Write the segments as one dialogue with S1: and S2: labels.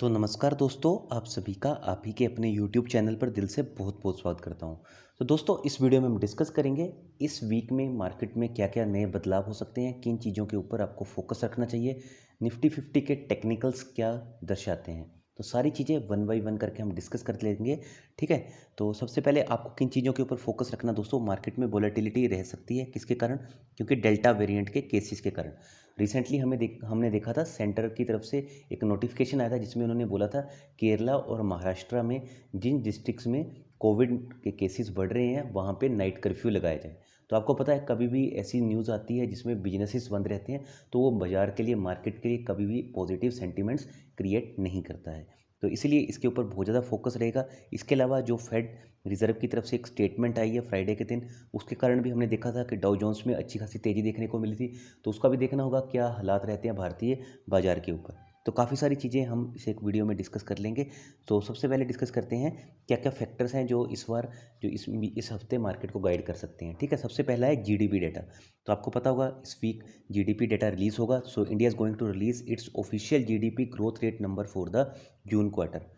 S1: तो नमस्कार दोस्तों, आप सभी का आप ही के अपने यूट्यूब चैनल पर दिल से बहुत बहुत स्वागत करता हूं। तो दोस्तों, इस वीडियो में हम डिस्कस करेंगे इस वीक में मार्केट में क्या क्या नए बदलाव हो सकते हैं, किन चीज़ों के ऊपर आपको फोकस रखना चाहिए, निफ्टी 50 के टेक्निकल्स क्या दर्शाते हैं। तो सारी चीज़ें वन बाय वन करके हम डिस्कस कर लेंगे। ठीक है। तो सबसे पहले आपको किन चीज़ों के ऊपर फोकस रखना दोस्तों, मार्केट में वोलेटिलिटी रह सकती है किसके कारण, क्योंकि डेल्टा वेरिएंट के केसेस के कारण। रिसेंटली हमने देखा था सेंटर की तरफ से एक नोटिफिकेशन आया था जिसमें उन्होंने बोला था केरला और महाराष्ट्र में जिन डिस्ट्रिक्ट्स में कोविड के केसेस बढ़ रहे हैं वहाँ पे नाइट कर्फ्यू लगाया जाए। तो आपको पता है कभी भी ऐसी न्यूज़ आती है जिसमें बिजनेसेस बंद रहते हैं तो वो बाज़ार के लिए, मार्केट के लिए कभी भी पॉजिटिव सेंटिमेंट्स क्रिएट नहीं करता है। तो इसीलिए इसके ऊपर बहुत ज़्यादा फोकस रहेगा। इसके अलावा जो फेड रिजर्व की तरफ से एक स्टेटमेंट आई है फ्राइडे के दिन, उसके कारण भी हमने देखा था कि डाउ जोन्स में अच्छी खासी तेज़ी देखने को मिली थी। तो उसका भी देखना होगा क्या हालात रहते हैं भारतीय बाजार के ऊपर। तो काफ़ी सारी चीज़ें हम इस एक वीडियो में डिस्कस कर लेंगे। तो सबसे पहले डिस्कस करते हैं क्या क्या फैक्टर्स हैं जो इस बार जो इस हफ्ते मार्केट को गाइड कर सकते हैं। ठीक है। सबसे पहला है जीडीपी डेटा। तो आपको पता होगा इस वीक जीडीपी डेटा रिलीज होगा। So India is going to release its official GDP growth rate number for the June quarter.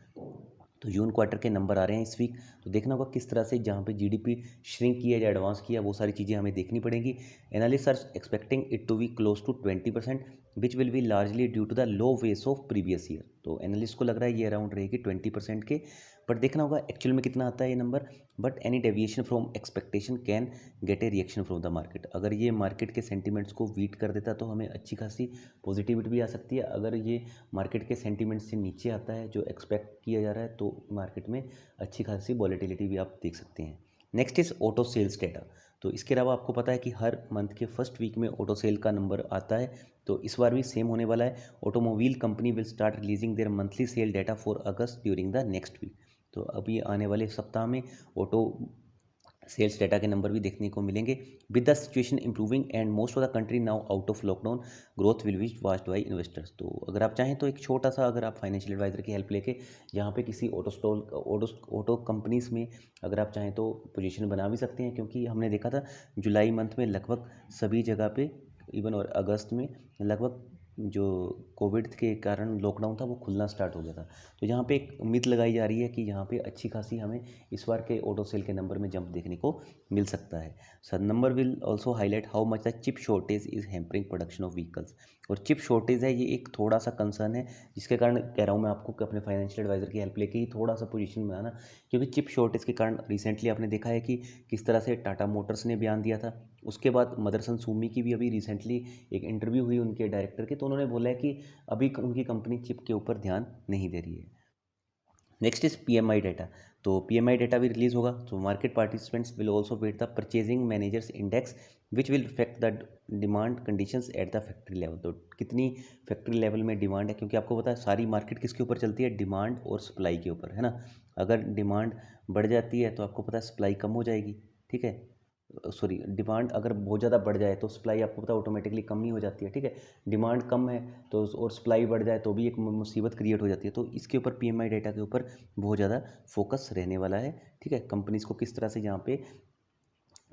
S1: तो जून क्वार्टर के नंबर आ रहे हैं इस वीक। तो देखना होगा किस तरह से जहाँ पे जीडीपी श्रिंक किया या एडवांस किया, वो सारी चीज़ें हमें देखनी पड़ेंगी। Analyst are expecting it to be close to 20%, which will be largely due to the low base of previous year. तो एनालिस्ट को लग रहा है ये अराउंड रहेगी 20% के। बट देखना होगा एक्चुअल में कितना आता है ये number. But any deviation from expectation can get A reaction from the market. अगर ये मार्केट के सेंटिमेंट्स को वीट कर देता तो हमें अच्छी खासी पॉजिटिविटी भी आ सकती है। अगर ये मार्केट के सेंटीमेंट से नीचे आता है जो एक्सपेक्ट किया जा रहा है तो मार्केट में अच्छी खासी वॉलेटिलिटी भी आप देख सकते हैं। Next is auto sales data. तो इसके अलावा आपको पता है कि हर मंथ के फर्स्ट वीक में ऑटो सेल का नंबर आता है। तो इस बार भी सेम होने वाला है। Automobile company will start releasing their monthly sale data for August during the next week. तो अभी आने वाले सप्ताह में ऑटो सेल्स डेटा के नंबर भी देखने को मिलेंगे। With the situation improving and most of the country now out of lockdown, growth will be watched by investors. तो अगर आप चाहें तो एक छोटा सा, अगर आप फाइनेंशियल एडवाइजर की हेल्प लेके यहाँ पे किसी ऑटो कंपनीज में अगर आप चाहें तो पोजीशन बना भी सकते हैं, क्योंकि हमने देखा था जुलाई मंथ में लगभग सभी जगह पे, इवन और अगस्त में लगभग जो कोविड के कारण लॉकडाउन था वो खुलना स्टार्ट हो गया था। तो यहाँ पे एक उम्मीद लगाई जा रही है कि यहाँ पे अच्छी खासी हमें इस बार के ऑटो सेल के नंबर में जंप देखने को मिल सकता है। Sir number will also highlight how much the chip shortage is hampering production of vehicles. और चिप शॉर्टेज है, ये एक थोड़ा सा कंसर्न है, जिसके कारण कह रहा हूँ मैं आपको कि अपने फाइनेंशियल एडवाइजर की हेल्प लेके ही थोड़ा सा पोजीशन बनाना। क्योंकि चिप शॉर्टेज के कारण रिसेंटली आपने देखा है कि किस तरह से टाटा मोटर्स ने बयान दिया था। उसके बाद मदरसन सुमी की भी अभी रिसेंटली एक इंटरव्यू हुई उनके डायरेक्टर की, तो उन्होंने बोला है कि अभी उनकी कंपनी चिप के ऊपर ध्यान नहीं दे रही है। Next is PMI data. तो पीएमआई डेटा भी रिलीज होगा। तो market participants will also wait the purchasing managers index which will effect the demand conditions at the factory level. तो कितनी फैक्ट्री लेवल में डिमांड है, क्योंकि आपको पता है सारी मार्केट किसके ऊपर चलती है, डिमांड और सप्लाई के ऊपर, है ना। अगर डिमांड बढ़ जाती है तो आपको पता है सप्लाई कम हो जाएगी। ठीक है। सॉरी, डिमांड अगर बहुत ज़्यादा बढ़ जाए तो सप्लाई आपको पता है ऑटोमेटिकली कम ही हो जाती है। ठीक है। डिमांड कम है तो और सप्लाई बढ़ जाए तो भी एक मुसीबत क्रिएट हो जाती है। तो इसके ऊपर पीएमआई डेटा के ऊपर बहुत ज़्यादा फोकस रहने वाला है। ठीक है। कंपनीज़ को किस तरह से यहाँ पे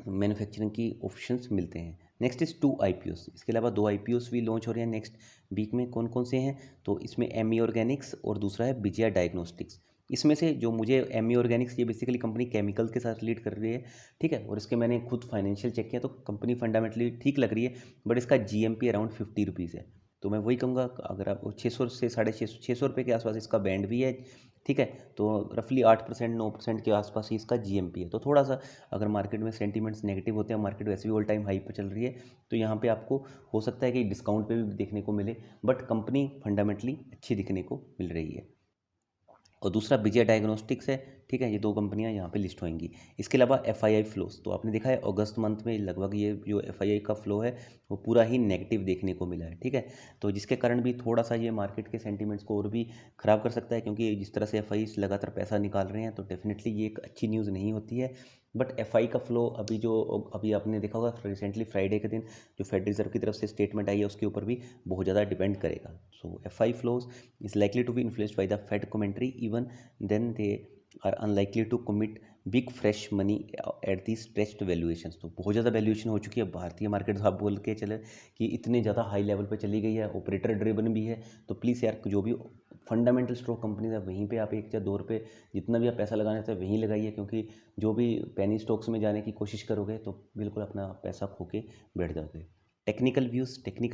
S1: मैन्युफैक्चरिंग की ऑप्शंस मिलते हैं। Next is 2 IPOs. इसके अलावा 2 आईपीओस भी लॉन्च हो रहे हैं नेक्स्ट वीक में। कौन कौन से हैं, तो इसमें एमी ऑर्गेनिक्स और दूसरा है विजया डायग्नोस्टिक्स। इसमें से जो मुझे एमी ऑर्गेनिक्स, ये बेसिकली कंपनी केमिकल के साथ लीड कर रही है। ठीक है। और इसके मैंने खुद फाइनेंशियल चेक किया तो कंपनी फंडामेंटली ठीक लग रही है। बट इसका जीएमपी अराउंड 50 रुपीज़ है। तो मैं वही कहूँगा अगर आप 600 से 650 रुपये के आसपास इसका बैंड भी है। ठीक है। तो रफली 8% 9% के आसपास ही इसका जीएमपी है। तो थोड़ा सा अगर मार्केट में सेंटीमेंट्स नेगेटिव होते हैं, मार्केट वैसे भी ऑल टाइम हाई पर चल रही है, तो यहाँ पे आपको हो सकता है कि डिस्काउंट पे भी देखने को मिले। बट कंपनी फंडामेंटली अच्छी दिखने को मिल रही है। और दूसरा विजय डायग्नोस्टिक्स है। ठीक है। ये 2 कंपनियां यहाँ पे लिस्ट होंगी। इसके अलावा एफआईआई फ्लोस, तो आपने देखा है अगस्त मंथ में लगभग ये जो एफआईआई का फ्लो है वो पूरा ही नेगेटिव देखने को मिला है। ठीक है। तो जिसके कारण भी थोड़ा सा ये मार्केट के सेंटीमेंट्स को और भी ख़राब कर सकता है, क्योंकि जिस तरह से एफआई लगातार पैसा निकाल रहे हैं तो डेफिनेटली ये एक अच्छी न्यूज़ नहीं होती है। बट एफआई का फ्लो अभी आपने देखा होगा रिसेंटली फ्राइडे के दिन जो फेड रिजर्व की तरफ से स्टेटमेंट आई है उसके ऊपर भी बहुत ज़्यादा डिपेंड करेगा। So FI flows is likely to be influenced by the Fed commentary. Even then, they are unlikely to commit big fresh money at the stretched valuations। तो बहुत ज़्यादा वैल्यूएशन हो चुकी है भारतीय मार्केट। आप बोल के चले कि इतने ज़्यादा हाई लेवल पे चली गई है, ऑपरेटर ड्रिवन भी है। तो प्लीज़ यार जो भी फंडामेंटल स्टॉक कंपनीज है वहीं पे आप 1 या 2 रुपये जितना भी आप पैसा लगाना चाहते हैं वहीं लगाइए, क्योंकि जो भी पेनी स्टॉक्स में जाने की कोशिश करोगे तो बिल्कुल अपना पैसा खो के बैठ जाओगे। टेक्निकल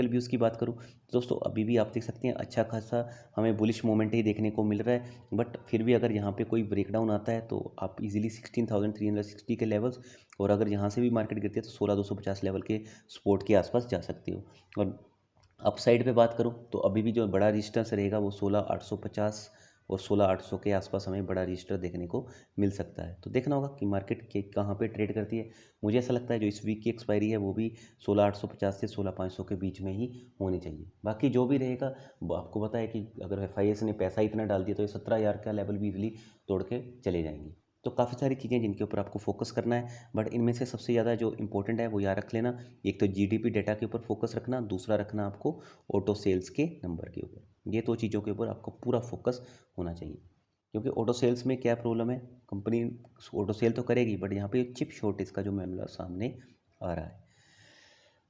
S1: व्यूज़ की बात करूँ तो दोस्तों अभी भी आप देख सकते हैं अच्छा खासा हमें बुलिश मोमेंट ही देखने को मिल रहा है, बट फिर भी अगर यहाँ पे कोई ब्रेकडाउन आता है तो आप इजीली 16,360 के लेवल्स, और अगर यहाँ से भी मार्केट गिरती है तो 16,250 लेवल के सपोर्ट के आसपास जा सकती हो। और अपसाइड पे बात करूँ तो अभी भी जो बड़ा रेजिस्टेंस रहेगा वो 16,850 और 16,800 के आसपास हमें बड़ा रजिस्टर देखने को मिल सकता है। तो देखना होगा कि मार्केट के कहाँ पे ट्रेड करती है। मुझे ऐसा लगता है जो इस वीक की एक्सपायरी है वो भी 16,850 से 16,500 के बीच में ही होनी चाहिए। बाकी जो भी रहेगा वो आपको पता है कि अगर FIS ने पैसा इतना डाल दिया तो ये 17,000 का लेवल भी इजीली तोड़ के चले जाएंगे। तो काफ़ी सारी चीज़ें जिनके ऊपर आपको फोकस करना है, बट इनमें से सबसे ज़्यादा जो इंपॉर्टेंट है वो याद रख लेना, एक तो GDP डेटा के ऊपर फोकस रखना, दूसरा रखना आपको ऑटो सेल्स के नंबर के ऊपर। ये 2 चीज़ों के ऊपर आपको पूरा फोकस होना चाहिए, क्योंकि ऑटो सेल्स में क्या प्रॉब्लम है, कंपनी ऑटो सेल तो करेगी बट यहाँ पे चिप शॉर्टेज का जो मामला सामने आ रहा है।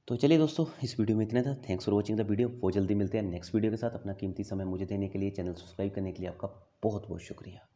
S1: तो चलिए दोस्तों, इस वीडियो में इतना था। Thanks for watching the video. बहुत जल्दी मिलते हैं नेक्स्ट वीडियो के साथ। अपना कीमती समय मुझे देने के लिए, चैनल सब्सक्राइब करने के लिए आपका बहुत बहुत शुक्रिया।